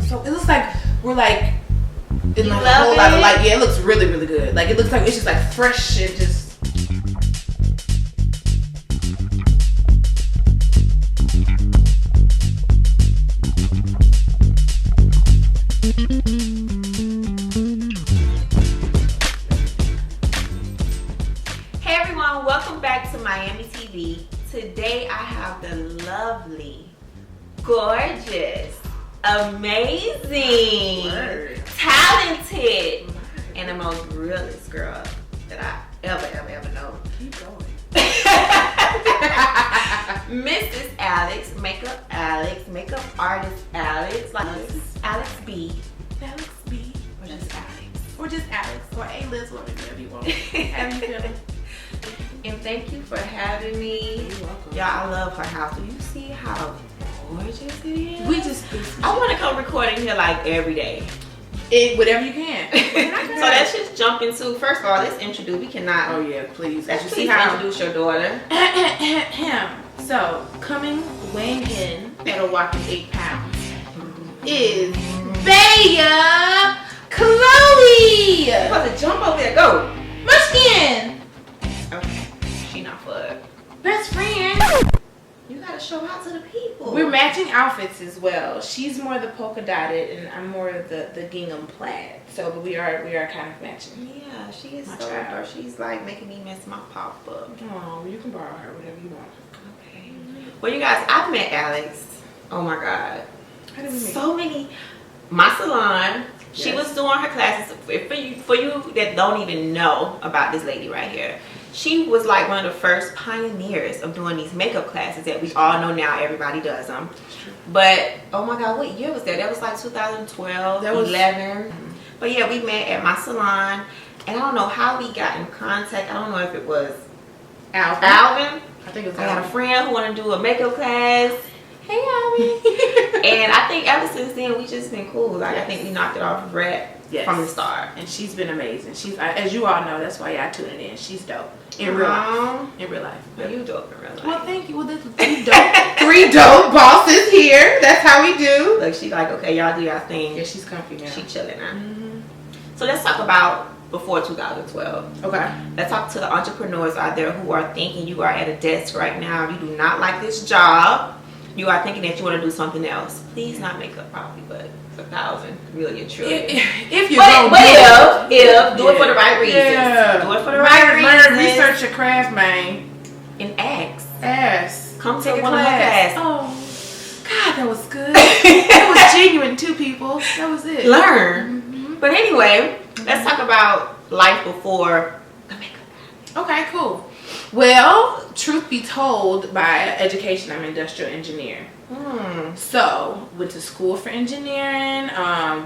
so it looks like we're like in like a whole lot of light. Yeah, it looks really, really good. Like it looks like it's just like fresh and just. Hey everyone, welcome back to MyammeeTV. Today I have the lovely, gorgeous, amazing, talented, and the most realest girl that I ever know. Keep going. Mrs. Alex, makeup artist Alex, like Alex B. Alex B. Or just Alex. Or just Alex. Or A-list, whatever you want. How you feeling? And thank you for having me. You're welcome. Y'all, I love her house. Do you see how gorgeous it is? I want to come recording here like every day. Whatever you can. So let's just jump into, first of all, let's introduce, we cannot. Oh yeah, please. Let's please introduce your daughter. So, weighing in at a whopping 8 pounds is Baya Chloe. You're about to jump over there, go. Munchkin. Okay, she not for Best friend. You gotta show out to the people. We're matching outfits as well. She's more the polka dotted and I'm more of the gingham plaid. So but we are kind of matching. Yeah, she is My so child. adorable. She's like making me miss my pop-up. Oh, you can borrow her whatever you want. Okay. Well, you guys, I've met Alex. Oh my God. How did we meet? So many. My salon. She Yes. was doing her classes. For you that don't even know about this lady right here, she was like one of the first pioneers of doing these makeup classes that we all know now. Everybody does them. But oh my God, what year was that? That was like 2012, That was 11. But yeah, we met at my salon, and I don't know how we got in contact. I don't know if it was Alvin. I think it was I got a Alvin. friend who wanted to do a makeup class. Hey, Alvin. And I think ever since then we just been cool. Like I think we knocked it off right from the start. And she's been amazing. As you all know, that's why y'all tuning in. She's dope in real life. In real life. But you dope in real life. Well, thank you. Well, there's three dope bosses here. That's how we do. Look, she like, okay, y'all do y'all thing. Yeah, she's comfy now. She chilling now. So let's talk about before 2012. Okay. Let's talk to the entrepreneurs out there who are thinking you are at a desk right now. You do not like this job. You are thinking that you want to do something else. Please not makeup probably, but it's 1,000 million trillion. If you're But do it for the right reasons. Yeah. Do it for the right reasons. Learn, research your craft, man. And ask. Come take to one one of her class. classes. Oh, God, that was good. That was genuine too, people. That was it. Learn. But anyway, let's talk about life before the makeup. Okay, cool. Well, truth be told, by education, I'm an industrial engineer. So, went to school for engineering.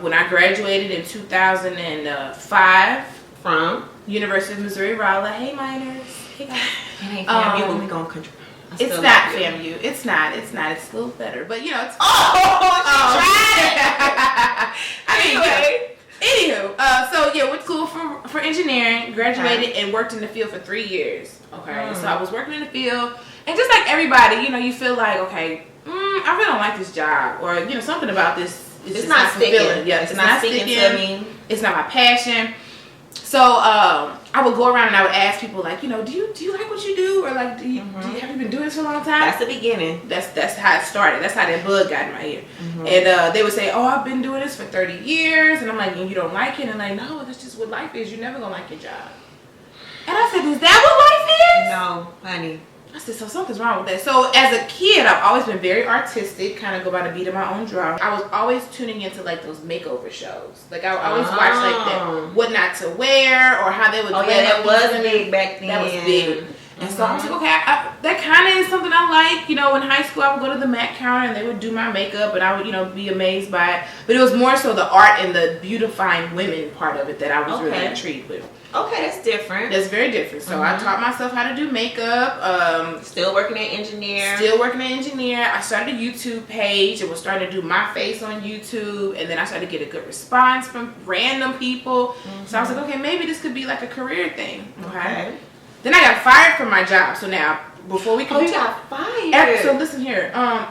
When I graduated in 2005 From University of Missouri, Rolla. Hey, minors. Hey, guys. it ain't FAMU, but we going country. It's not FAMU. It's not. It's a little better, but you know, it's. Anywho, so yeah, went to school for engineering, graduated, and worked in the field for 3 years. Okay, so I was working in the field, and just like everybody, you know, you feel like, okay, I really don't like this job, or you know, something about this. It's not sticking. Yeah, it's not sticking to me. It's not my passion. So I would go around and I would ask people like, you know, do you like what you do, or like, have you been doing this for a long time? That's the beginning. That's how it started. That's how that bug got in my ear. And they would say, oh, I've been doing this for 30 years, and I'm like, and you don't like it? And like, no, that's just what life is. You're never gonna like your job. And I said, is that what life is? No, honey. I said, so something's wrong with that. So as a kid, I've always been very artistic, kind of go by the beat of my own drum. I was always tuning into like those makeover shows. Like I always watched like that, what not to wear, or how they would. Oh yeah, that was big back then. That was big. And so I was like, okay, that kind of is something I like. You know, in high school, I would go to the MAC counter and they would do my makeup, and I would, you know, be amazed by it. But it was more so the art and the beautifying women part of it that I was really intrigued with. Okay, that's different. That's very different. So I taught myself how to do makeup. Still working at engineer. I started a YouTube page and was starting to do my face on YouTube, and then I started to get a good response from random people. So I was like, okay, maybe this could be like a career thing. Okay. Then I got fired from my job. So now, before we can you got fired. So listen here.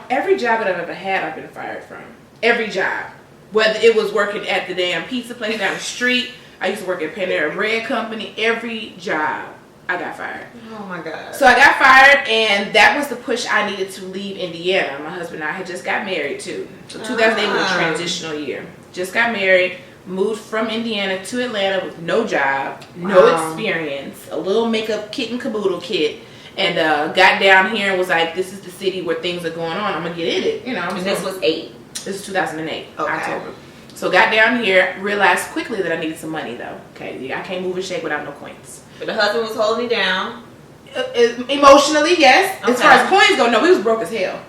Every job that I've ever had, I've been fired from. Every job. Whether it was working at the damn pizza place down the street, I used to work at Panera Bread Company. Every job, I got fired. Oh my God. So I got fired, and that was the push I needed to leave Indiana. My husband and I had just got married too. So 2008 was a transitional year. Just got married, moved from Indiana to Atlanta with no job, no experience, a little makeup kit and caboodle kit, and got down here and was like, this is the city where things are going on. I'm going to get in it. You know, and this was 8? This is 2008, okay. October. So got down here, realized quickly that I needed some money though. Okay, I can't move and shake without no coins. But the husband was holding you down? Emotionally, yes. Okay. As far as coins go, no, we was broke as hell.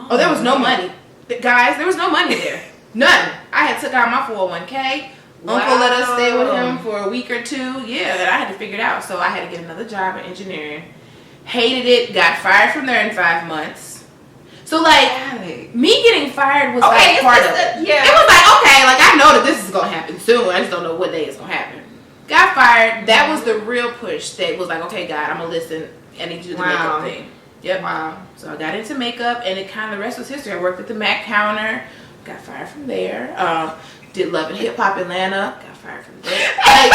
Oh, there was no money. Guys, there was no money there. None. I had took out my 401k. Uncle let us stay with him for a week or two. Yeah, and I had to figure it out. So I had to get another job in engineering. Hated it. Got fired from there in 5 months. So like, me getting fired was like part of it. Yeah. It was like, okay, like I know that this is gonna happen soon. I just don't know what day it's gonna happen. Got fired. That was the real push. That was like, okay, God, I'm gonna listen. I need to do the makeup thing. Yep. Wow. So I got into makeup, and it kind of the rest was history. I worked at the Mac counter. Got fired from there. Did Love and Hip Hop Atlanta. Got fired from there. Like,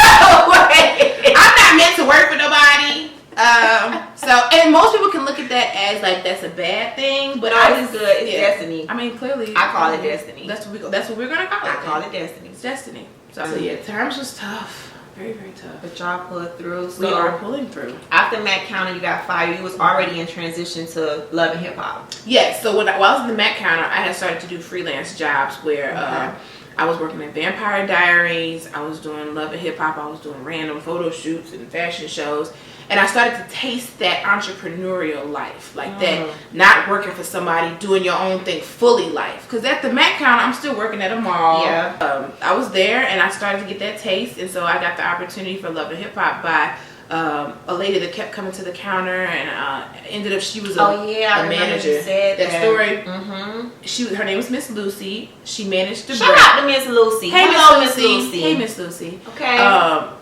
I'm not meant to work for nobody. And most people can look at that as like that's a bad thing, but it's good. It's destiny. I mean, clearly, I call it destiny. That's what we're gonna call it. I call it destiny. It's destiny. So yeah, times was tough. Very, very tough. But y'all pulled through. So we are pulling through. After Mac Counter, you got fired. You was already in transition to Love and Hip Hop. Yes. So while I was in the Mac Counter, I had started to do freelance jobs where I was working in Vampire Diaries. I was doing Love and Hip Hop. I was doing random photo shoots and fashion shows. And I started to taste that entrepreneurial life, like that not working for somebody, doing your own thing fully life. Because at the Mac Counter, I'm still working at a mall. Yeah. I was there, and I started to get that taste. And so I got the opportunity for Love and Hip Hop by a lady that kept coming to the counter, and ended up she was a manager. You said that story. Mm-hmm. Her name was Miss Lucy. She managed the Shout out to Miss Lucy. Hey, hello, Miss Lucy. Hey, Miss Lucy. Okay.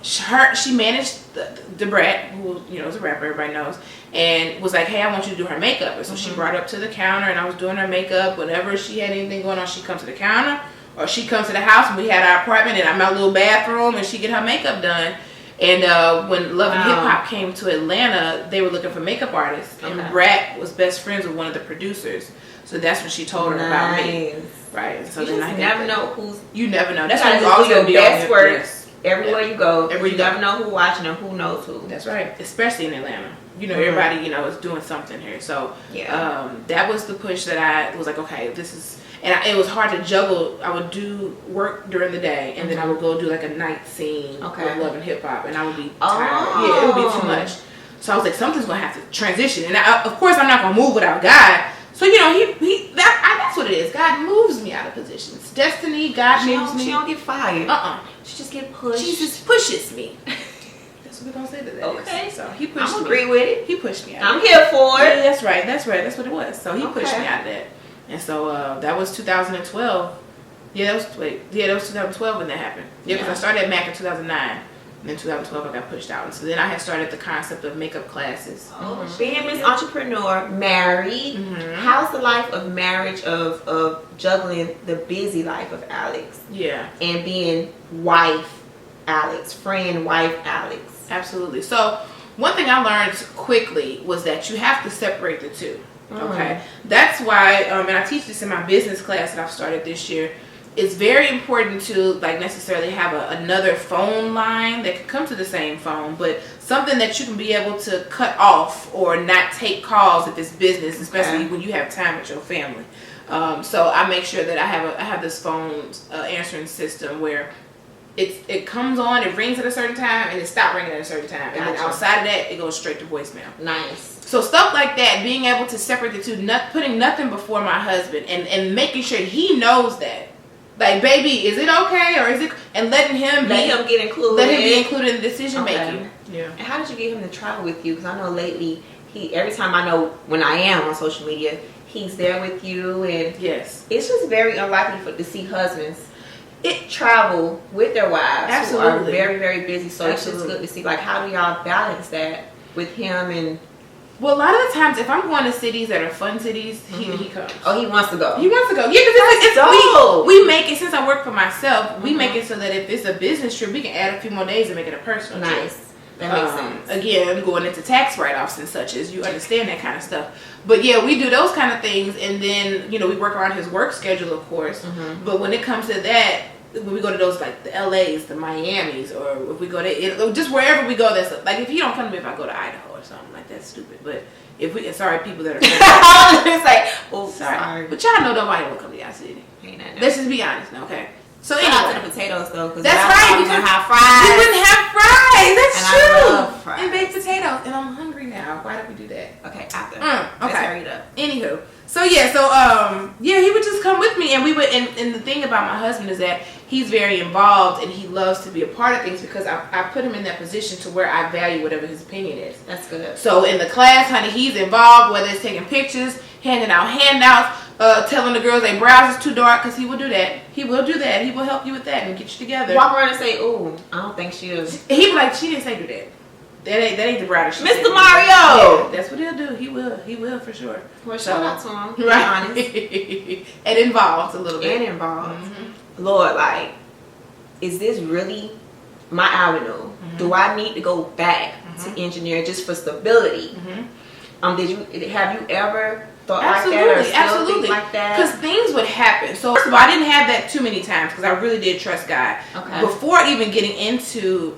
She managed the Brat, who is a rapper, everybody knows, and was like, hey, I want you to do her makeup. And so she brought up to the counter, and I was doing her makeup. Whenever she had anything going on, she'd come to the counter, or she'd come to the house, and we had our apartment and my little bathroom, and she'd get her makeup done. And when Love and Hip Hop came to Atlanta, they were looking for makeup artists, and Brat was best friends with one of the producers. So that's when she told her about me. Right. So you just never know who's. You never know. That's why you always do your best work everywhere you go. You never know who's watching or who knows who. That's right. Especially in Atlanta. Everybody, is doing something here. So that was the push that I was like, okay, this is. And it was hard to juggle. I would do work during the day, and then I would go do like a night scene with Love and Hip Hop, and I would be tired. Yeah, it would be too much. So I was like, something's gonna have to transition, and of course I'm not gonna move without God. So that's what it is. God moves me out of positions. Destiny, God moves me. She don't get fired. She just get pushed. She just pushes me. That's what we're gonna say to that. Okay. So he pushed me. I agree with it. He pushed me out. I'm here for it. Yeah, that's right. That's what it was. So he pushed me out of that. And so that was 2012. That was 2012 when that happened. Yeah, because I started at Mac in 2009. And then 2012 I got pushed out. And so then I had started the concept of makeup classes. Being Miss Entrepreneur, married. How's the life of marriage, of juggling the busy life of Alex? Yeah. And being wife Alex, friend, wife Alex. Absolutely. So one thing I learned quickly was that you have to separate the two. Okay, that's why, and I teach this in my business class that I've started this year. It's very important to necessarily have another phone line that can come to the same phone, but something that you can be able to cut off or not take calls if it's business, especially when you have time with your family. So I make sure that I have this phone answering system where it comes on, it rings at a certain time, and it stops ringing at a certain time, and then outside of that, it goes straight to voicemail. Nice. So stuff like that, being able to separate the two, putting nothing before my husband, and making sure he knows that. Like, baby, is it okay, or is it? And letting him get included. Let him be included in the decision making. Yeah. And how did you get him to travel with you? Because I know lately, every time I know when I am on social media, he's there with you, and yes, it's just very unlikely to see husbands travel with their wives who are very, very busy. So it's just good to see, how do y'all balance that with him and. Well, a lot of the times, if I'm going to cities that are fun cities, he comes. Oh, he wants to go. He wants to go. Yeah, because we make it, since I work work for myself, we make it so that if it's a business trip, we can add a few more days and make it a personal trip. Nice. That makes sense. Again, going into tax write-offs and such, as you understand that kind of stuff. But yeah, we do those kind of things, and then, you know, we work around his work schedule, of course. But when it comes to that, when we go to those, like the LAs, the Miamis, or if we go to just wherever we go, that's like, if he don't come to me if I go to Idaho or something, like that's stupid. But if we, sorry, people that are it's like, oh, sorry. But y'all know nobody will come to y'all city. Let's just be honest now, okay? So anyway, anyway, to the potatoes though, because that's right. We wouldn't have fries. We wouldn't have fries. That's and true. I love fries. And baked potatoes. And I'm hungry now. Why did we do that? Okay, after. Okay. Let's hurry it up. Anywho, so yeah, he would just come with me, and we would. And the thing about my husband is that he's very involved, and he loves to be a part of things because I put him in that position to where I value whatever his opinion is. That's good. So in the class, honey, he's involved, whether it's taking pictures, handing out handouts, telling the girls their brows is too dark, because he will do that. He will do that. He will help you with that and get you together. Walk around and say, "Ooh, I don't think she'll." He'd be like, "She didn't say do that. That ain't the brow that she Mr. said." Mario. Yeah, that's what he'll do. He will for sure. Well, shout out to him. Right. Honest. And involved a little bit. And involved. Lord, like, is this really my avenue? Do I need to go back to engineering just for stability? Have you ever thought like that or still think like that? Because things would happen. So first of all, I didn't have that too many times because I really did trust God. Okay. Before even getting into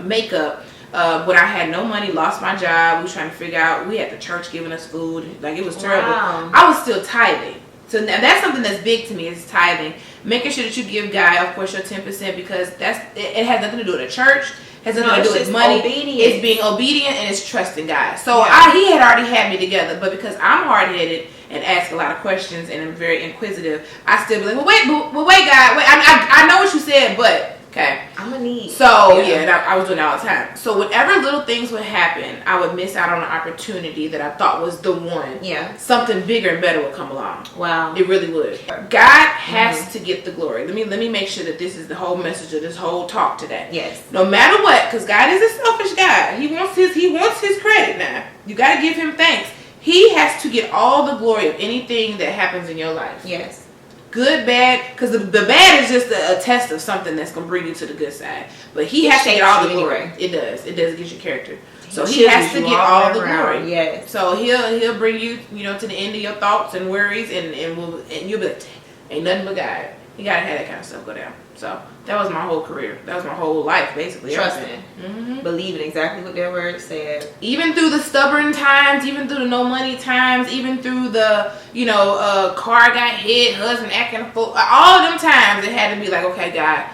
makeup, when I had no money, lost my job, we was trying to figure out, we had the church giving us food, like it was terrible. Wow. I was still tithing. So now that's something that's big to me, is tithing. Making sure that you give God, of course, your 10%, because it has nothing to do with the church. Has nothing to do with money. It's being obedient and it's trusting God. So he had already had me together, but because I'm hard-headed and ask a lot of questions and I'm very inquisitive, I still be like, wait, God, wait. I know what you said, but okay. I'm gonna need. So I was doing that all the time. So whenever little things would happen, I would miss out on an opportunity that I thought was the one. Yeah. Something bigger and better would come along. Wow. It really would. God has to get the glory. Let me make sure that this is the whole message of this whole talk today. Yes. No matter what, because God is a selfish God. He wants his credit now. You got to give him thanks. He has to get all the glory of anything that happens in your life. Yes. Good, bad, because the bad is just a test of something that's going to bring you to the good side. But he has to get all the glory. It does. It does get your character. So he has to get all the glory. Yes. So he'll bring you, to the end of your thoughts and worries, and you'll be like, ain't nothing but God. You gotta have that kind of stuff go down. So that was my whole career. That was my whole life, basically. Trusting, believing exactly what their word said. Even through the stubborn times, even through the no money times, even through the car got hit, husband acting a fool. All of them times, it had to be like, okay, God,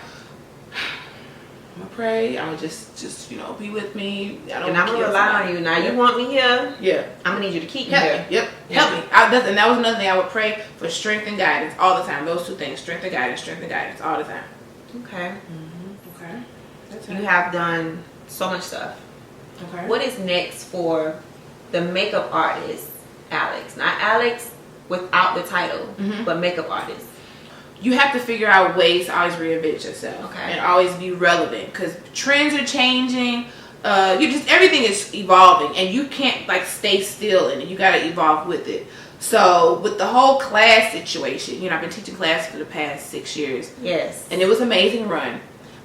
I'm gonna pray. I'm gonna just be with me. I'm gonna rely on you. Now you want me here. Yeah. I'm gonna need you to keep me Help here. me. Yep. Help me. And that was another thing. I would pray for strength and guidance all the time. Those two things: strength and guidance, all the time. Okay. Okay. That's you have done so much stuff. Okay. What is next for the makeup artist, Alex? Not Alex without the title, but makeup artist. You have to figure out ways to always reinvent yourself. Okay. And always be relevant, because trends are changing. Everything is evolving, and you can't stay still in it. You got to evolve with it. So with the whole class situation, I've been teaching class for the past 6 years. Yes. And it was an amazing run.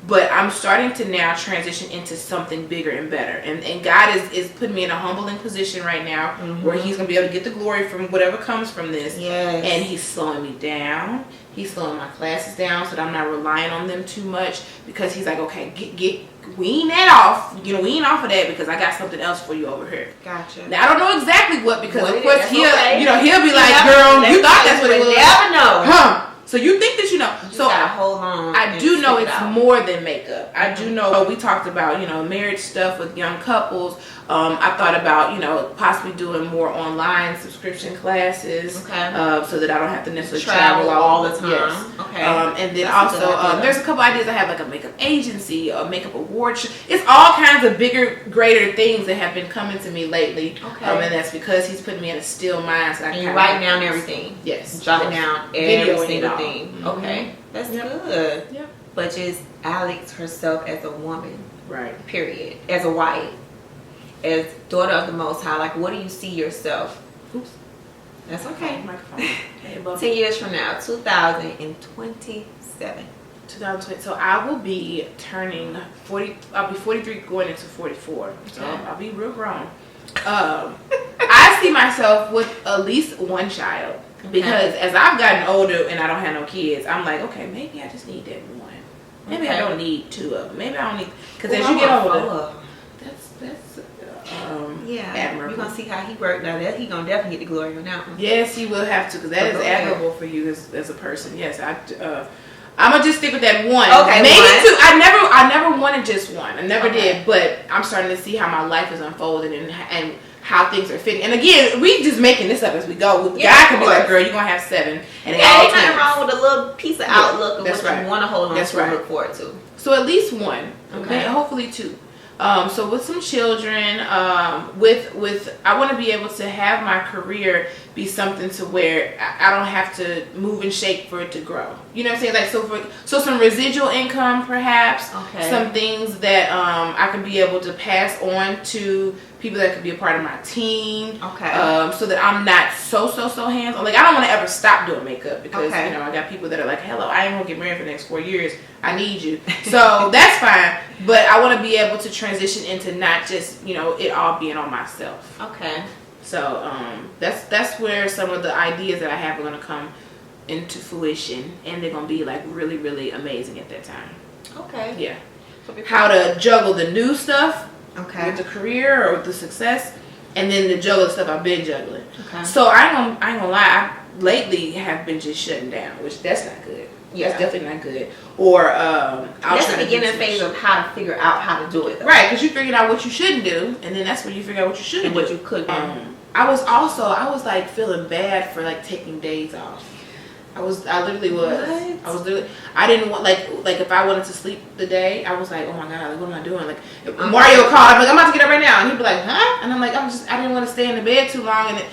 But I'm starting to now transition into something bigger and better. And God is putting me in a humbling position right now where he's going to be able to get the glory from whatever comes from this. Yes. And he's slowing me down. He's slowing my classes down so that I'm not relying on them too much, because he's like, okay, wean that off. Wean off of that, because I got something else for you over here. Gotcha. Now, I don't know exactly what, because of course he'll be like, never, girl, you thought that's what it was. Never know. Huh. So you think that you know. So hold on. I do know it's more than makeup. I do know we talked about, marriage stuff with young couples. I thought about, possibly doing more online subscription classes. Okay. So that I don't have to necessarily travel all the time. Yes. Okay. And then also, there's a couple ideas. I have like a makeup agency, a makeup award show. It's all kinds of bigger, greater things that have been coming to me lately. Okay. And that's because he's putting me in a still mind. So and you're writing down everything. Yes. Jotting down every single thing. Mm-hmm. Okay. That's good. Yep. But just Alex herself as a woman. Right. Period. As a wife. As daughter of the Most High. What do you see yourself? Oops. That's okay. Microphone. 10 years from now, 2027. 2020. So I will be turning 40. I'll be 43 going into 44. So I'll be real grown. I see myself with at least one child because as I've gotten older and I don't have no kids, I'm like, okay, maybe I just need that one. Maybe I don't need two of them. Maybe I don't need, because as you get older, that's admirable. You're gonna see how he worked now. That he gonna definitely get the glory on that one. Yes, he will have to, because that is admirable for you as a person. Yes, I'm gonna just stick with that one. Okay, maybe one. two. I never wanted just one. I never did, but I'm starting to see how my life is unfolding and how things are fitting. And again, we just making this up as we go. God could be like, girl, you're gonna have 7. And ain't nothing wrong with a little piece of outlook of what you want to hold on to and look forward to. So at least one. Okay. Hopefully 2. So with some children, with I want to be able to have my career be something to where I don't have to move and shake for it to grow. You know what I'm saying? Like so some residual income perhaps. Some things that I can be able to pass on to people that could be a part of my team. So that I'm not so hands-on. Like I don't want to ever stop doing makeup because you know I got people that are like, hello, I ain't gonna get married for the next 4 years. I need you. So that's fine. But I want to be able to transition into not just, you know, it all being on myself. So that's where some of the ideas that I have are going to come into fruition, and they're going to be like really, really amazing at that time. Yeah. How to juggle the new stuff with the career or with the success, and then the juggle the stuff I've been juggling. So I ain't gonna lie, I lately have been just shutting down, which that's not good. That's definitely not good. Or that's the beginning phase of how to figure out how to do it. Right, because you figured out what you shouldn't do, and then that's when you figure out what you should do. What you could do. I was like feeling bad for like taking days off. I literally was. What? I didn't want like if I wanted to sleep the day, I was like, oh my god, like what am I doing? Like if Mario called, I'm like, I'm about to get up right now, and he'd be like, huh? And I'm like, I didn't want to stay in the bed too long, and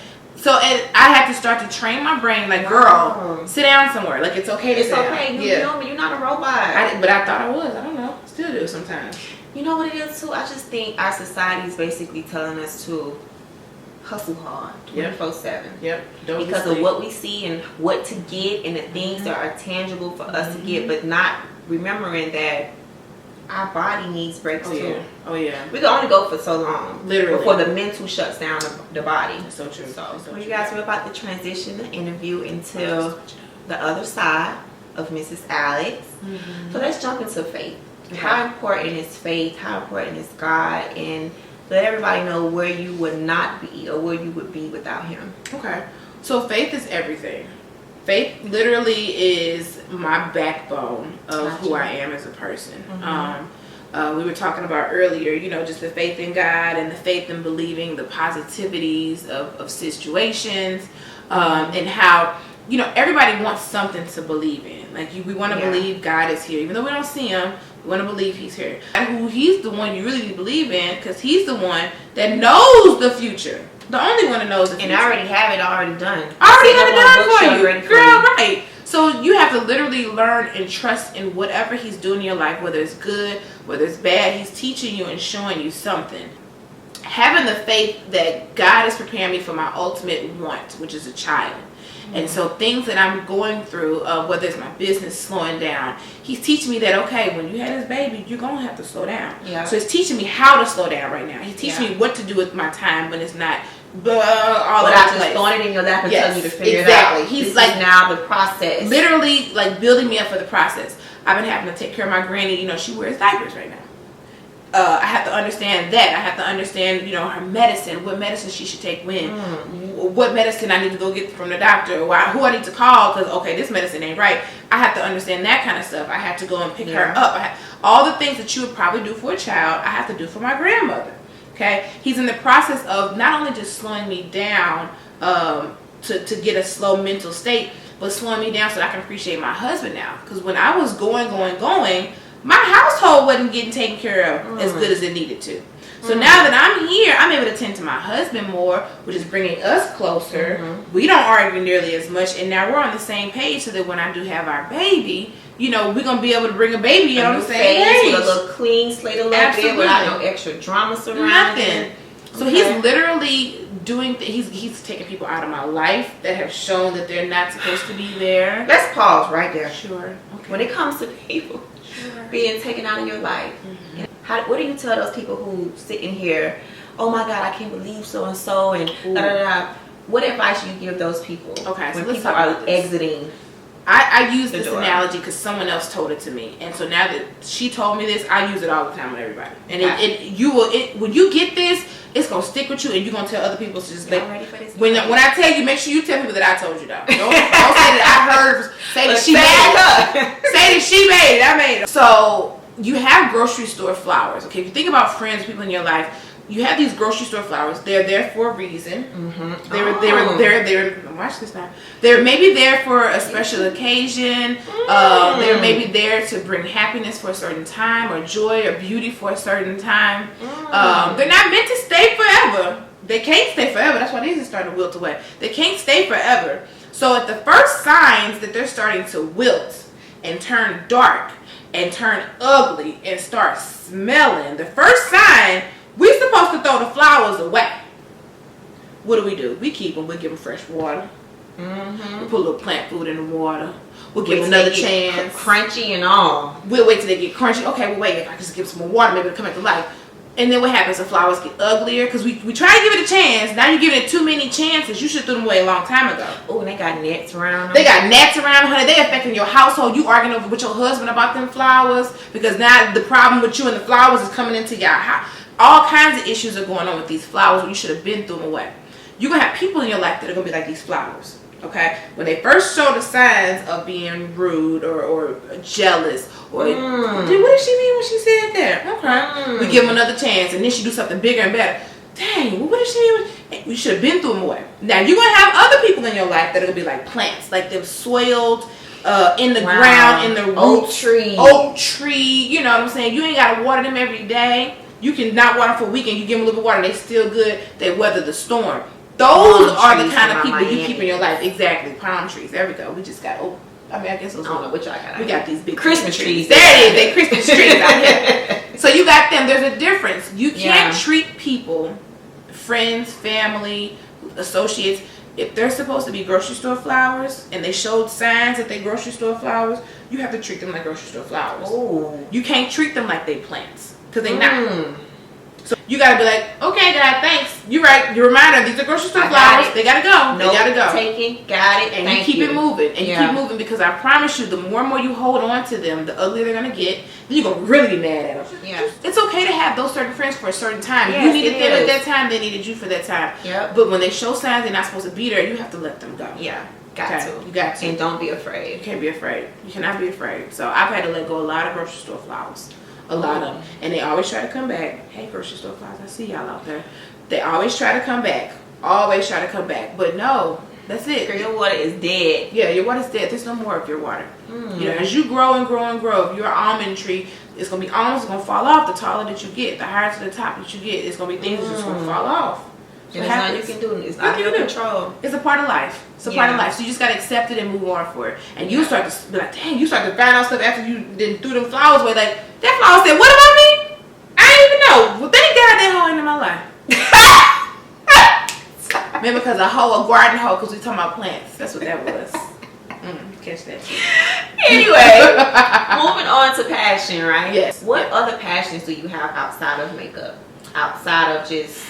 I had to start to train my brain, like, girl, sit down somewhere. Like, it's okay to sit down. It's okay. You're human. You're not a robot. But I thought I was. I don't know. Still do sometimes. You know what it is, too? I just think our society is basically telling us to hustle hard 24/7. Because of what we see and what to get and the things that are tangible for us to get, but not remembering that our body needs breaks too. We can only go for so long, literally, before the mental shuts down the body. That's so true. So you guys were about to transition the interview into the other side of Mrs. Alex. So let's jump into faith. How important is faith? How important is God? And let everybody know where you would not be or where you would be without Him. So faith is everything. Faith literally is my backbone of who I am as a person. We were talking about earlier, you know, just the faith in God and the faith in believing the positivities of situations, and how, you know, everybody wants something to believe in. Like we want to believe God is here, even though we don't see Him. We want to believe He's here. And who He's the one you really believe in, because He's the one that knows the future. The only one that knows the future. And I already have it already done. I already have it done for you. Girl, right. So you have to literally learn and trust in whatever He's doing in your life, whether it's good, whether it's bad. He's teaching you and showing you something. Having the faith that God is preparing me for my ultimate want, which is a child. And so things that I'm going through, whether it's my business slowing down, He's teaching me that, okay, when you have this baby, you're going to have to slow down. So He's teaching me how to slow down right now. He's teaching me what to do with my time when it's not all without just throwing it in your lap and telling you to figure it out. He's this like is now the process. Literally like building me up for the process. I've been having to take care of my granny. You know, she wears diapers right now. I have to understand that. I have to understand, you know, her medicine, what medicine she should take when, what medicine I need to go get from the doctor, who I need to call because, okay, this medicine ain't right. I have to understand that kind of stuff. I have to go and pick her up. All the things that you would probably do for a child, I have to do for my grandmother. Okay? He's in the process of not only just slowing me down to get a slow mental state, but slowing me down so that I can appreciate my husband now. Because when I was going, my household wasn't getting taken care of as good as it needed to. So now that I'm here, I'm able to tend to my husband more, which is bringing us closer. We don't argue nearly as much, and now we're on the same page so that when I do have our baby, you know, we're going to be able to bring a baby in on the same page. With a little clean slate, a little bit, without no extra drama surrounding. Nothing. So He's literally he's taking people out of my life that have shown that they're not supposed to be there. Let's pause right there. Sure. Okay. When it comes to people being taken out of your life, what do you tell those people who sit in here, oh my God, I can't believe so and so, and da da da. What advice you give those people? Okay, when so people are exiting? I use this analogy because someone else told it to me, and so now that she told me this, I use it all the time with everybody. And when you get this, it's gonna stick with you, and you're gonna tell other people to just like. When I tell you, make sure you tell people that I told you though. Don't say that I heard. Say that she made it. Say that she made it. I made it. So you have grocery store flowers. Okay, if you think about friends, people in your life. You have these grocery store flowers. They're there for a reason. They're watch this now. They're maybe there for a special occasion. They're maybe there to bring happiness for a certain time, or joy or beauty for a certain time. They're not meant to stay forever. They can't stay forever. That's why these are starting to wilt away. They can't stay forever. So at the first signs that they're starting to wilt and turn dark and turn ugly and start smelling, the first sign. We're supposed to throw the flowers away. What do? We keep them. We give them fresh water. We put a little plant food in the water. We'll give them another chance. Crunchy and all. We'll wait till they get crunchy. Okay, well, wait. If I just give some more water, maybe it'll come back to life. And then what happens? The flowers get uglier because we try to give it a chance. Now you're giving it too many chances. You should throw them away a long time ago. Oh, and they got gnats around them. They got gnats around, honey. They affecting your household. You arguing over with your husband about them flowers because now the problem with you and the flowers is coming into your house. All kinds of issues are going on with these flowers. You should have been through them away. You're going to have people in your life that are going to be like these flowers. Okay? When they first show the signs of being rude or jealous. Or, what did she mean when she said that? Okay. We give them another chance. And then she do something bigger and better. Dang, well, what did she mean? We should have been through them away. Now, you're going to have other people in your life that are going to be like plants. Like they're soiled in the ground, in the roots. Oak tree. You know what I'm saying? You ain't got to water them every day. You can not water for a week and you give them a little bit of water and they still good. They weather the storm. Those are the kind of people you keep in your life. Exactly. Palm trees. There we go. We just got, I guess those I don't know what y'all got. We got these big Christmas trees. There it is. They Christmas trees out here. So you got them. There's a difference. You can't treat people, friends, family, associates, if they're supposed to be grocery store flowers and they showed signs that they grocery store flowers, you have to treat them like grocery store flowers. Ooh. You can't treat them like they plants. Because they not. So you gotta be like, okay, God, thanks. You're right. You're a reminder. These are grocery store flowers. They gotta go. They gotta go. Taking, got it. And you keep it moving. And you keep moving because I promise you, the more and more you hold on to them, the uglier they're gonna get. Then you're gonna really be mad at them. Yeah. It's okay to have those certain friends for a certain time. Yes, you needed them at that time. They needed you for that time. Yep. But when they show signs they're not supposed to be there, you have to let them go. Yeah. Got to. You got to. And don't be afraid. You can't be afraid. You cannot be afraid. So I've had to let go a lot of grocery store flowers. A lot of them. And they always try to come back. Hey, grocery store flowers, I see y'all out there. They always try to come back. Always try to come back. But no, that's it. Your water is dead. Yeah, your water's dead. There's no more of your water. You know, as you grow and grow and grow, if you're an almond tree, it's going to be almost going to fall off the taller that you get. The higher to the top that you get, it's going to be things that's just going to fall off. And it's not you can do. It's not your control. It's a part of life. It's a part of life. So you just gotta accept it and move on for it. And you start to be like, dang, you start to find out stuff after you then threw them flowers away. Like, that flower said, what about me? I didn't even know. Well, thank God that hoe into my life. Maybe because a garden hoe, because we talking about plants. That's what that was. Catch that. Anyway, moving on to passion, right? Yes. What other passions do you have outside of makeup? Outside of just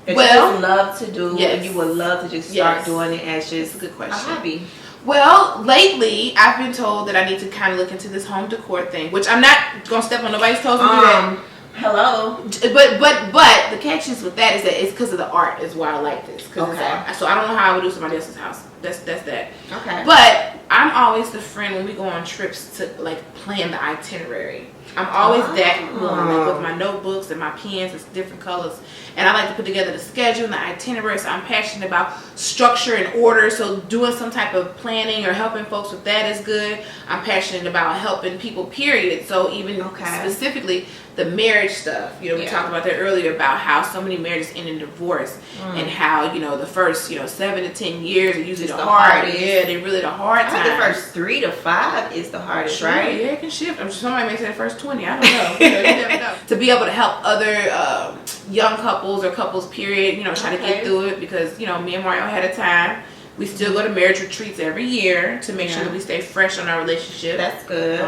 that you just love to do, and you would love to just start doing it as just a good question. A hobby. Well, lately I've been told that I need to kind of look into this home decor thing, which I'm not gonna step on nobody's toes and do that. Hello. But the catch is with that is that it's because of the art is why I like this. Okay. So I don't know how I would do somebody else's house. That's that. Okay. But I'm always the friend when we go on trips to like plan the itinerary. I'm always that one, like with my notebooks and my pens, it's different colors. And I like to put together the schedule and the itinerary, so I'm passionate about structure and order. So doing some type of planning or helping folks with that is good. I'm passionate about helping people, period. So even specifically the marriage stuff. You know, we talked about that earlier about how so many marriages end in divorce and how, you know, the first, 7 to 10 years are usually the hardest. Yeah, they're really the hard time. The first 3 to 5 is the hardest, right? Yeah, it can shift. I'm sure somebody may say the first 20. I don't know. You never know. To be able to help other young couples or couples period, you know, trying to get through it, because, you know, me and Mario had a time. We still go to marriage retreats every year to make sure that we stay fresh on our relationship. That's good.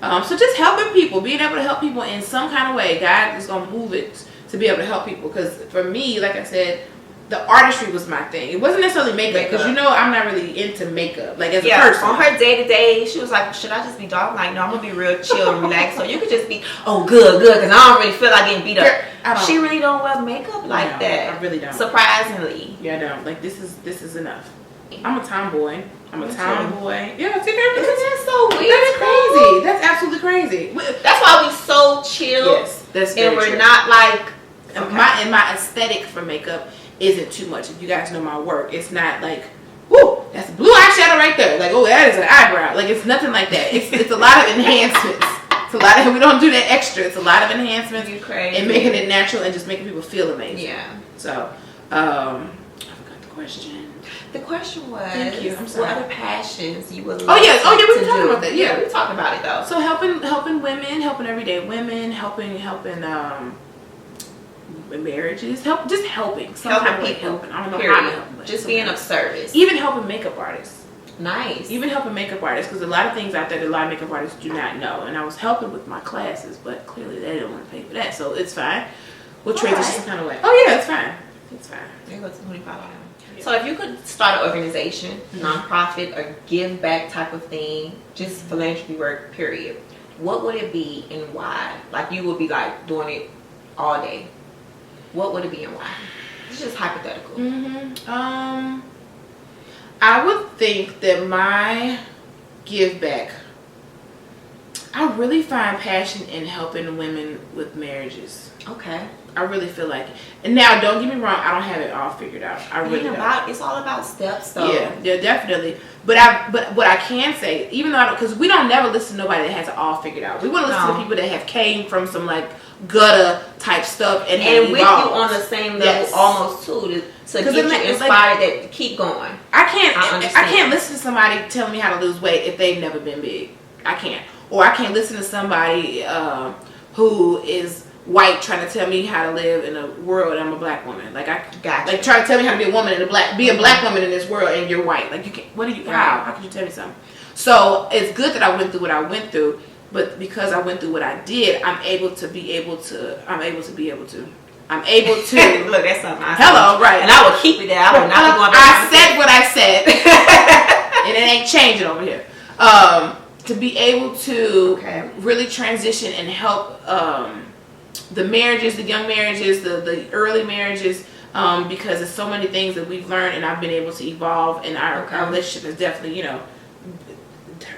So just helping people, being able to help people in some kind of way. God is going to move it to be able to help people. Because for me, like I said, the artistry was my thing. It wasn't necessarily makeup, because you know I'm not really into makeup, like as a person. On her day-to-day, she was like, should I just be dark? I'm like, no, I'm going to be real chill and relaxed. So you could just be, oh, good, because I don't really feel like getting beat up. She really don't wear makeup like that. I really don't. Surprisingly. Yeah, I don't. Like, this is enough. I'm a tomboy. Yeah, see, that's so weird. That's crazy. That's absolutely crazy. That's why we so chill. Yes, that's very and we're true. not like my aesthetic for makeup isn't too much. If you guys know my work, it's not like, whoo, that's blue eyeshadow right there. Like, oh, that is an eyebrow. Like, it's nothing like that. It's a lot of enhancements. It's a lot of, we don't do that extra. It's a lot of enhancements and making it natural and just making people feel amazing. Yeah. So, I forgot the question. The question was, thank you. I'm sorry. What other passions you would love we were talking about that. Yeah, we were talking about it though. So helping women, helping everyday women, helping marriages, helping. Helping people. Helping. I don't know how to help them. Just being of service. Even helping makeup artists. Nice. Even helping makeup artists, because a lot of things out there that a lot of makeup artists do not know. And I was helping with my classes, but clearly they don't want to pay for that, so it's fine. We'll transition some kind of way. Oh yeah, it's fine. It's fine. There goes $25. So if you could start an organization, nonprofit or give back type of thing, just philanthropy work, period, what would it be and why? Like, you would be like doing it all day. What would it be and why? It's just hypothetical. I would think that my give back, I really find passion in helping women with marriages. Okay. I really feel like it. And now, don't get me wrong, I don't have it all figured out. I really don't. It's all about steps, though. Yeah, definitely. But what I can say, even though because we don't never listen to nobody that has it all figured out. We want to listen to people that have came from some like gutter type stuff and with you on the same level almost too to get you inspired to keep going. I can't listen to somebody telling me how to lose weight if they've never been big. I can't. Or I can't listen to somebody who is white trying to tell me how to live in a world and I'm a black woman. Like like try to tell me how to be a woman in be a black woman in this world and you're white. Like you can't. How could you tell me something? So it's good that I went through what I went through, but because I went through what I did, I'm able to. Look, that's something I said. Hello, right? And I will keep it there. I will not be going back. I said what I said, and it ain't changing over here. To be able to really transition and help the marriages, the young marriages, the early marriages, because there's so many things that we've learned and I've been able to evolve, and our relationship is definitely,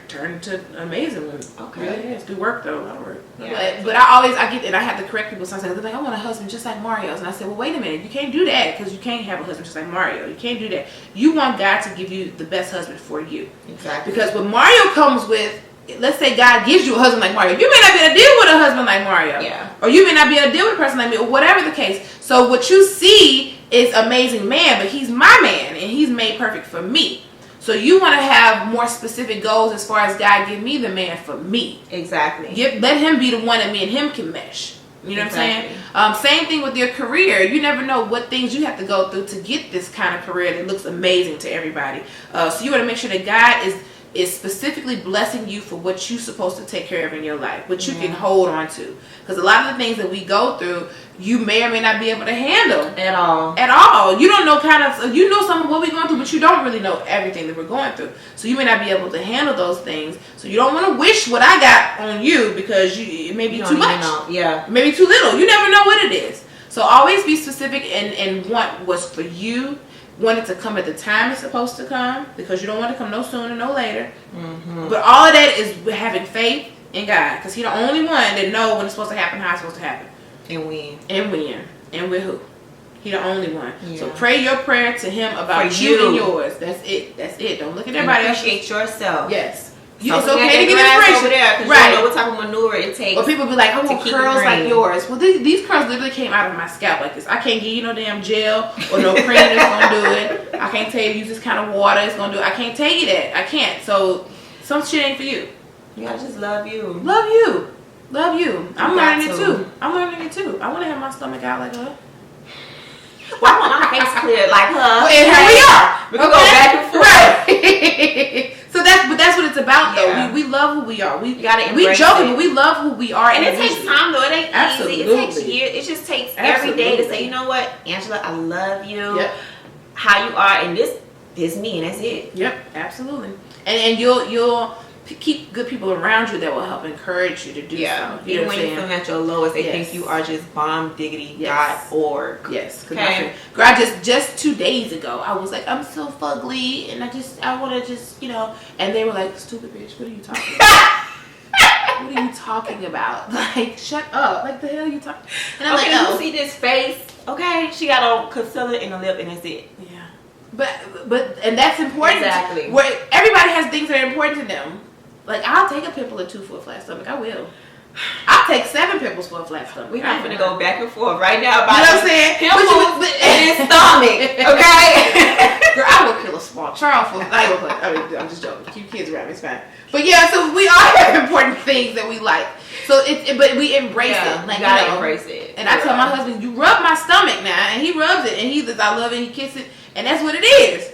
turned to amazing. Okay. Really has to work though. A lot of work. Yeah. But I have to correct people sometimes. They're like, I want a husband just like Mario's. And I said, well, wait a minute. You can't do that, because you can't have a husband just like Mario. You can't do that. You want God to give you the best husband for you. Exactly. Because what Mario comes with, let's say God gives you a husband like Mario. You may not be able to deal with a husband like Mario. Yeah. Or you may not be able to deal with a person like me, or whatever the case. So what you see is amazing man, but he's my man and he's made perfect for me. So you want to have more specific goals as far as God give me the man for me. Exactly. Let him be the one that me and him can mesh. You know what I'm saying? Same thing with your career. You never know what things you have to go through to get this kind of career that looks amazing to everybody. So you want to make sure that God is specifically blessing you for what you're supposed to take care of in your life, what you can hold on to. Because a lot of the things that we go through, you may or may not be able to handle at all. You don't know you know some of what we're going through, but you don't really know everything that we're going through. So you may not be able to handle those things. So you don't want to wish what I got on you, because it may be too much. Yeah. Maybe too little. You never know what it is. So always be specific and want what's for you. Want it to come at the time it's supposed to come, because you don't want to come no sooner, no later. But all of that is having faith in God, because He's the only one that knows when it's supposed to happen, how it's supposed to happen, and when, and with who. He's the only one. Yeah. So pray your prayer to Him about you and yours. That's it. Don't look at everybody else. Appreciate yourself. Yes. It's okay to get inspiration. Over there, because you don't know what type of manure it takes. Or people be like, I want curls like yours. Well, these curls literally came out of my scalp like this. I can't give you no damn gel or no cream that's going to do it. I can't tell you use this kind of water it's going to do it. I can't tell you that. I can't. So some shit ain't for you. You gotta just love you. Love you. Love you. I'm learning it too. I'm learning it too. I want to have my stomach out like her. Well, I want my face clear like her. Well, and here we are. We can go back and forth. Right. So that's what it's about, though. Yeah. We love who we are. We gotta we joking, but we love who we are. And it takes time, though. It ain't Absolutely. easy. It takes years. It just takes every day to say, you know what, Angela, I love you. Yep. How you are, and this me, and that's it. Yep, absolutely. And you'll keep good people around you that will help encourage you to do so. Even when you're feeling at your lowest, they think you are just bombdiggity.org. Yes. Okay. Girl, I just 2 days ago, I was like, I'm so fugly, and I want to just, and they were like, stupid bitch, what are you talking about? What are you talking about? Like, shut up. Like, the hell are you talking? And I'm okay, like, you see this face? Okay, she got on concealer in the lip, and that's it. Yeah. But and that's important. Exactly. Where everybody has things that are important to them. Like, I'll take a pimple or two for a flat stomach. I will. I'll take 7 pimples for a flat stomach. We're not gonna go back and forth right now about you know what I'm saying? Pimples and his stomach. Okay. Girl, I will kill a small child for. I'm just joking. Keep kids around me. It's fine. But yeah, so we all have important things that we like. So but we embrace it. Like, you gotta embrace it. And I tell my husband, you rub my stomach now, and he rubs it, and he says, I love it, and he kisses it, and that's what it is.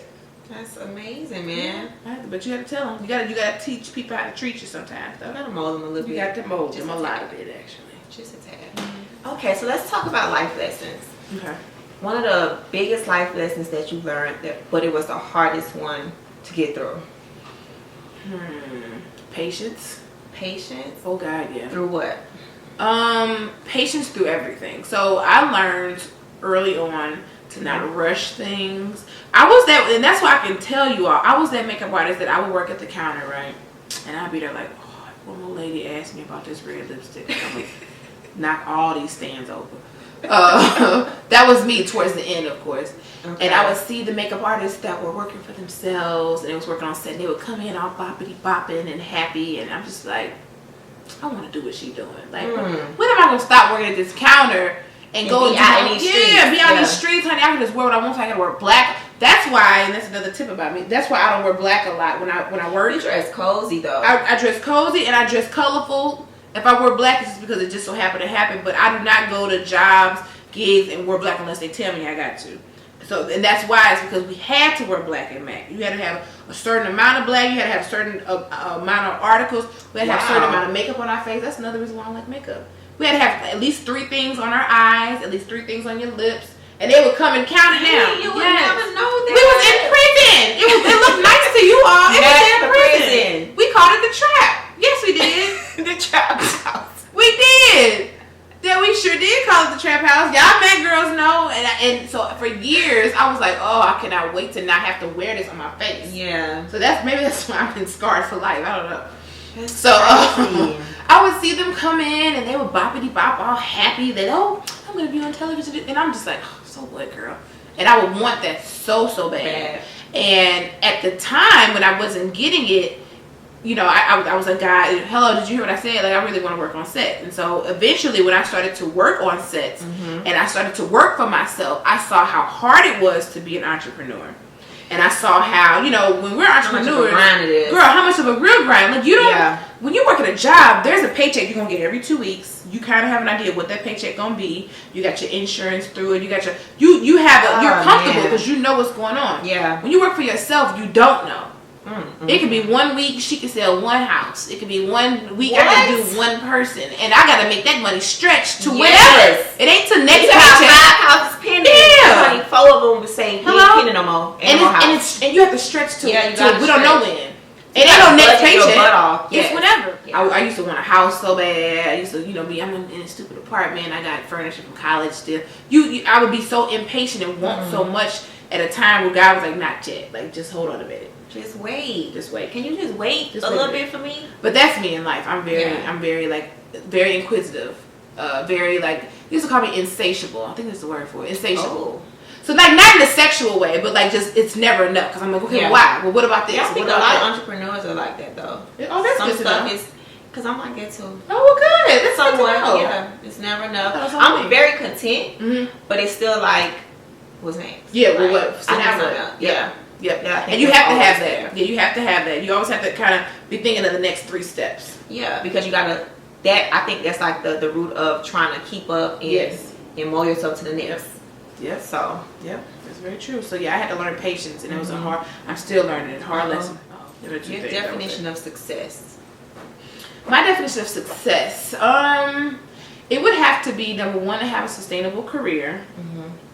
That's amazing, man. But you gotta tell them. You gotta teach people how to treat you sometimes, though. You gotta mold them a little bit. You got to mold them a lot of it, actually. Just a tad. Okay, so let's talk about life lessons. Okay. One of the biggest life lessons that you learned, but it was the hardest one to get through. Patience. Patience? Oh God, yeah. Through what? Patience through everything. So I learned early on to not rush things. I was that, and that's why I can tell you all, I was that makeup artist that I would work at the counter, right? And I'd be there like, oh, one more lady asked me about this red lipstick. I'm like, knock all these stands over. That was me towards the end, of course. Okay. And I would see the makeup artists that were working for themselves, and they was working on set, and they would come in all boppity bopping and happy, and I'm just like, I want to do what she's doing. Like, when am I gonna stop working at this counter and go out in these streets? Yeah, be out in these streets, honey. I can just wear what I want. So I gotta wear black. That's why, and that's another tip about me. That's why I don't wear black a lot when I work. You dress cozy though. I dress cozy and I dress colorful. If I wear black, it's just because it just so happened to happen. But I do not go to jobs, gigs, and wear black unless they tell me I got to. So, and that's why it's because we had to wear black at MAC. You had to have a certain amount of black. You had to have a certain amount of articles. We had to have a certain amount of makeup on our face. That's another reason why I like makeup. We had to have at least 3 things on our eyes, at least 3 things on your lips. And they would come and count it down. You would never know that. We was in prison. It looked nice to you all. It was in prison. We called it the trap. Yes, we did. The trap house. We did. Yeah, we sure did call it the trap house. Y'all MAC girls know. And so for years, I was like, oh, I cannot wait to not have to wear this on my face. Yeah. So maybe that's why I've been scarred for life. I don't know. That's so I would see them come in and they would boppity bop all happy that, oh, I'm going to be on television. And I'm just like, oh, so what, girl? And I would want that so bad. And at the time when I wasn't getting it, I was a guy, hello, did you hear what I said? Like, I really want to work on set. And so eventually when I started to work on sets and I started to work for myself, I saw how hard it was to be an entrepreneur. And I saw how, when we're entrepreneurs, girl, how much of a real grind. Like, you don't, when you work at a job, there's a paycheck you're going to get every 2 weeks. You kind of have an idea what that paycheck going to be. You got your insurance through it. You got you're comfortable because you know what's going on. Yeah. When you work for yourself, you don't know. It could be 1 week she could sell 1 house. It could be 1 week I can do 1 person, and I gotta make that money stretch to whatever. It ain't to next paycheck. 5 houses pending. Yeah, 4 of them would say we ain't pending no more. And you have to stretch to. To we don't know when. It ain't no next paycheck. It's whatever. Yeah. I used to want a house so bad. I used to, I'm in a stupid apartment. I got furniture from college still. I would be so impatient and want so much at a time where God was like, not yet. Like, just hold on a minute. Just wait. Can you just wait a little bit for me? But that's me in life. I'm very inquisitive. Very like, you used to call me insatiable. I think that's the word for it. Insatiable. So like not in a sexual way, but like just it's never enough. Because I'm like, okay, why? Well, what about this? Yeah, I think a lot of entrepreneurs are like that though. Oh, that's some good stuff is because I'm like that too. Oh, well, good. That's someone. Yeah, it's never enough. I'm very content, but it's still like, what's next? Yeah, well, like, what? So now yeah. Yep. Yeah, and you have to have that. Yeah, you have to have that. You always have to kind of be thinking of the next 3 steps. Yeah, because you gotta that I think that's like the root of trying to keep up and, and mold yourself to the next. Yep. So. Yep. That's very true. So yeah, I had to learn patience, and it was a hard. I'm still learning it. Hard lesson. Your definition of success. My definition of success. It would have to be, number one, to have a sustainable career.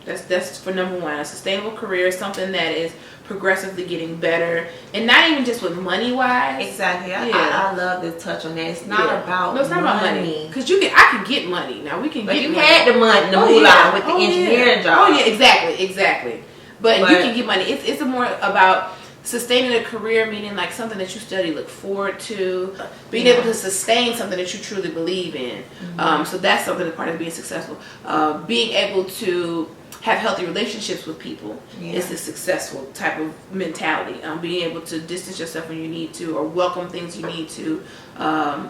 That's for number one. A sustainable career is something that is progressively getting better, and not even just with money wise. Exactly. I love to touch on that. It's not about it's not about money. Because I can get money. Now we can. But get you money. had the money, the moolah with the engineering job. Oh yeah, exactly. But you can get money. It's more about sustaining a career, meaning like something that you study, look forward to, being able to sustain something that you truly believe in. So that's something that part of being successful. Being able to have healthy relationships with people is a successful type of mentality. Being able to distance yourself when you need to, or welcome things you need to.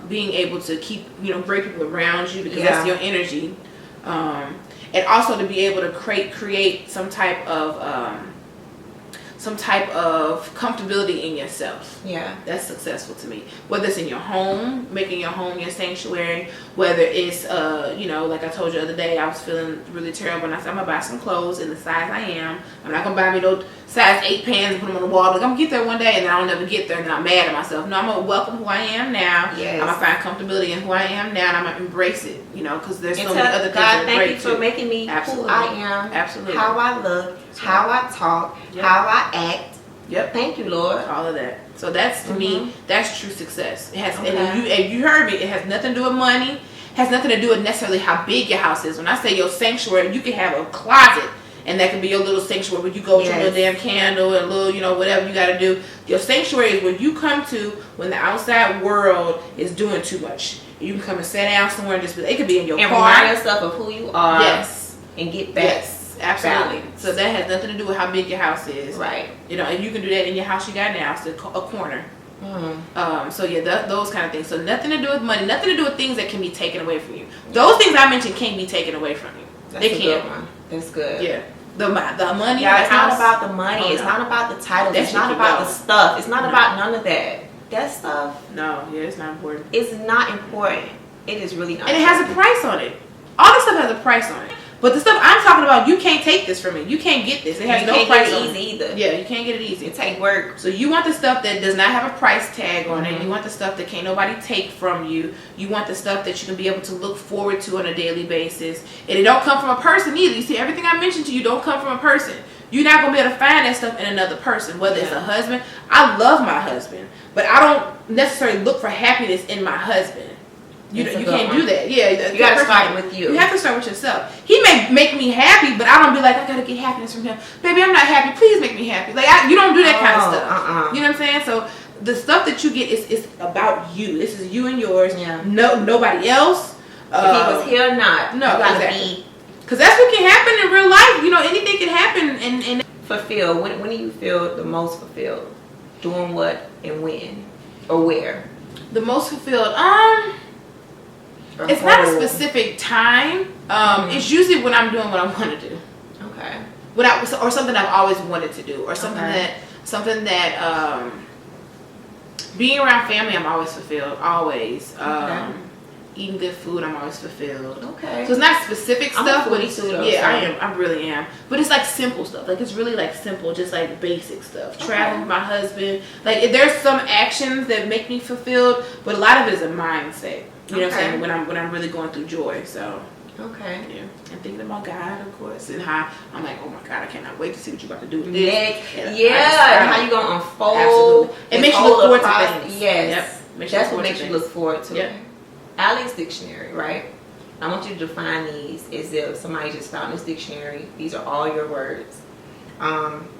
Being able to keep great people around you, because that's your energy. And also to be able to create some type of comfortability in yourself. Yeah, that's successful to me. Whether it's in your home, making your home your sanctuary, whether it's like I told you the other day, I was feeling really terrible, and I said I'm gonna buy some clothes in the size I am. I'm not gonna buy me those size 8 pants and put them on the wall. Like, I'm gonna get there one day, and then I'll never get there, and then I'm mad at myself. No, I'm gonna welcome who I am now. Yes. I'm gonna find comfortability in who I am now, and I'm gonna embrace it. Because there's so many other things. God, thank you for making me who I am. Absolutely. How I look, how I talk, how I act. Yep. Thank you, Lord. All of that. So that's to me, that's true success. It has, and you heard me. It has nothing to do with money. Has nothing to do with necessarily how big your house is. When I say your sanctuary, you can have a closet, and that can be your little sanctuary where you go to your little damn candle and little, whatever you got to do. Your sanctuary is where you come to when the outside world is doing too much. You can come and sit down somewhere and just it could be in your car. And remind yourself of who you are. Yes. And get back. Yes, absolutely. Balance. So that has nothing to do with how big your house is. Right. And you can do that in your house you got now. It's a corner. So yeah, those kind of things. So nothing to do with money. Nothing to do with things that can be taken away from you. Those things I mentioned can't be taken away from you. That's they can't. Good one. That's good. Yeah. The money. Yeah, it's not about the money. It's not about the titles. It's not about the stuff. It's not about none of that. That stuff. No, yeah, it's not important. It's not important. It is really not. And it has a price on it. All this stuff has a price on it. But the stuff I'm talking about, you can't take this from me. You can't get this. It has no price on it. You can't get it easy either. Yeah, you can't get it easy. It takes work. So you want the stuff that does not have a price tag on it. You want the stuff that can't nobody take from you. You want the stuff that you can be able to look forward to on a daily basis. And it don't come from a person either. You see, everything I mentioned to you don't come from a person. You're not going to be able to find that stuff in another person. Whether it's a husband. I love my husband. But I don't necessarily look for happiness in my husband. You can't do that. Yeah, you gotta start with you. You have to start with yourself. He may make me happy, but I don't be like, I gotta get happiness from him. Baby, I'm not happy. Please make me happy. Like you don't do that kind of stuff. You know what I'm saying? So the stuff that you get is about you. This is you and yours. Yeah. No, nobody else. If he was here or not. No, exactly. Because that's what can happen in real life. Anything can happen. And fulfilled. When do you feel the most fulfilled? Doing what and when or where? The most fulfilled. It's not a specific time. It's usually when I'm doing what I want to do. Okay. Or something I've always wanted to do, or something that being around family, I'm always fulfilled. Always. Eating good food, I'm always fulfilled. Okay. So it's not specific stuff, but I really am. But it's like simple stuff. Like it's really like simple, just like basic stuff. Okay. Traveling with my husband. Like there's some actions that make me fulfilled, but a lot of it is a mindset. You know what I'm saying? When I'm really going through joy. So okay. Yeah. And thinking about God, of course, and how I'm like, oh my God, I cannot wait to see what you're about to do with this. And how you gonna unfold. Absolutely. It makes you look forward to things. Yes. Yep. That's what makes you look forward to. Yep. Alex Dictionary, right? I want you to define these as if somebody just found this dictionary. These are all your words.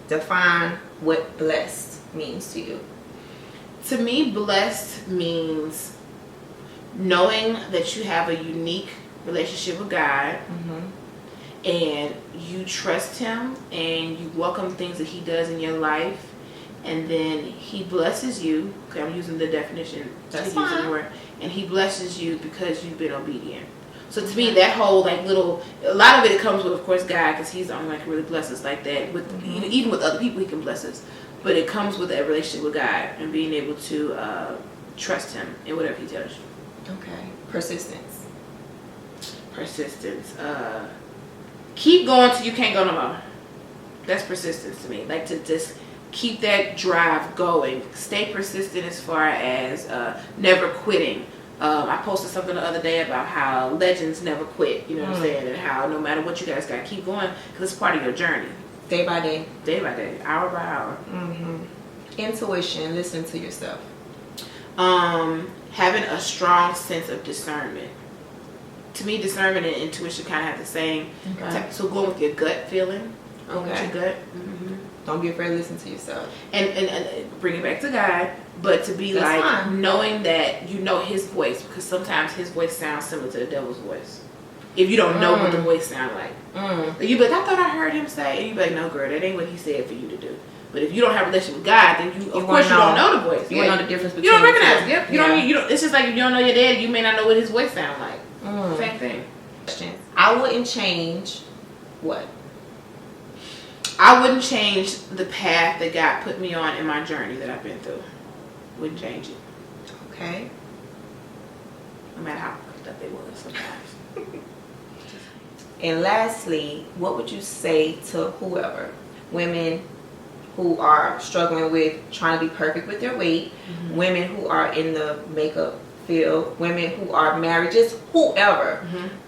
Define what blessed means to you. To me, blessed means knowing that you have a unique relationship with God, and you trust Him, and you welcome things that He does in your life, and then He blesses you. Okay, I'm using the definition. That's fine. And He blesses you because you've been obedient. So to me, that whole a lot of it comes with, of course, God, because He's the only one who really blesses us like that. With even with other people, He can bless us, but it comes with that relationship with God and being able to trust Him in whatever He tells you. Okay. Persistence. Persistence. Keep going till you can't go no more. That's persistence to me. Like to just keep that drive going. Stay persistent as far as never quitting. I posted something the other day about how legends never quit. You know what I'm saying? And how no matter what you guys got, keep going because it's part of your journey. Day by day. Day by day. Hour by hour. Intuition. Listen to yourself. Having a strong sense of discernment. To me, discernment and intuition kind of have the same. Okay. So going with your gut feeling. Going with your gut. Don't be afraid to listen to yourself. And bring it back to God. But to be knowing that you know his voice, because sometimes his voice sounds similar to the devil's voice. If you don't know what the voice sounds like. You be like, I thought I heard him say, and you be like, no girl, that ain't what he said for you to do. But if you don't have a relationship with God, then you of course you don't know the voice. You don't know the difference between you don't recognize it. Yep. You don't it's just like if you don't know your dad, you may not know what his voice sounds like. Same thing. I wouldn't change what? I wouldn't change the path that God put me on in my journey that I've been through. Wouldn't change it. Okay. No matter how fucked up it was sometimes. And lastly, what would you say to whoever, women who are struggling with trying to be perfect with their weight, women who are in the makeup field, women who are married, just whoever,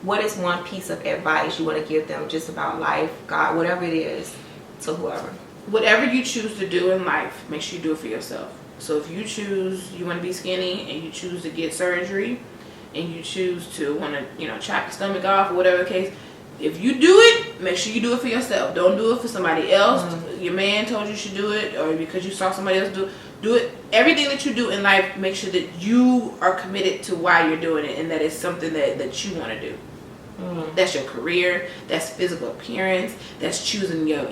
what is one piece of advice you want to give them just about life, God, whatever it is, to whoever? Whatever you choose to do in life, make sure you do it for yourself. So if you choose you want to be skinny and you choose to get surgery and you choose to want to, chop your stomach off or whatever the case, if you do it, make sure you do it for yourself. Don't do it for somebody else. Your man told you should do it, or because you saw somebody else do it. Everything that you do in life, make sure that you are committed to why you're doing it and that it's something that you want to do. That's your career, that's physical appearance, that's choosing your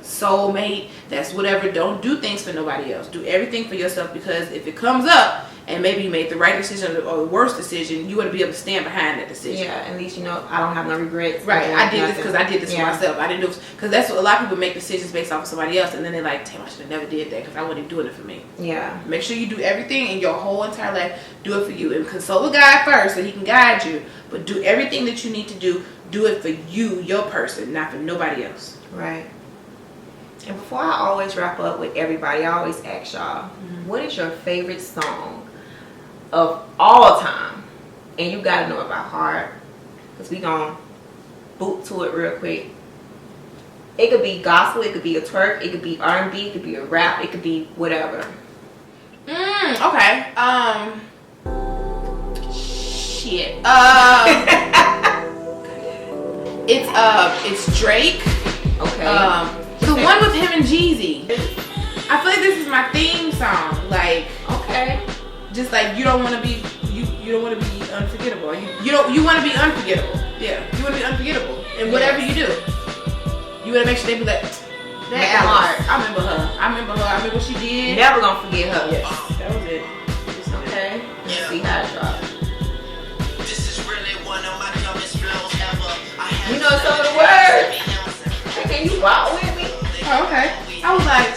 soulmate, that's whatever. Don't do things for nobody else. Do everything for yourself, because if it comes up and maybe you made the right decision or the worst decision, you want to be able to stand behind that decision. Yeah, at least I don't have no regrets. Right, I did this because I did this for myself. I didn't do it because that's what a lot of people make decisions based off of somebody else, and then they're like, damn, I should have never did that because I wasn't even doing it for me. Yeah. Make sure you do everything in your whole entire life. Do it for you and consult with God first so he can guide you. But do everything that you need to do. Do it for you, your person, not for nobody else. Right. And before I always wrap up with everybody, I always ask y'all, what is your favorite song of all time? And you gotta know it by heart, because we gonna boot to it real quick. It could be gospel, it could be a twerk, it could be R&B, it could be a rap, it could be whatever. Okay. Shit. It's Drake. Okay. The one with him and Jeezy. I feel like this is my theme song. Like, okay, just like you don't want to be you don't want to be unforgettable. You want to be unforgettable. Yeah, you want to be unforgettable in whatever you do. You want to make sure they be like, that Alex. I remember her. I remember what she did. Never gonna forget her. Yes, that was it. Okay. Let's see how it drops. You know some of the words. Can you walk with me? Oh, okay. I was like,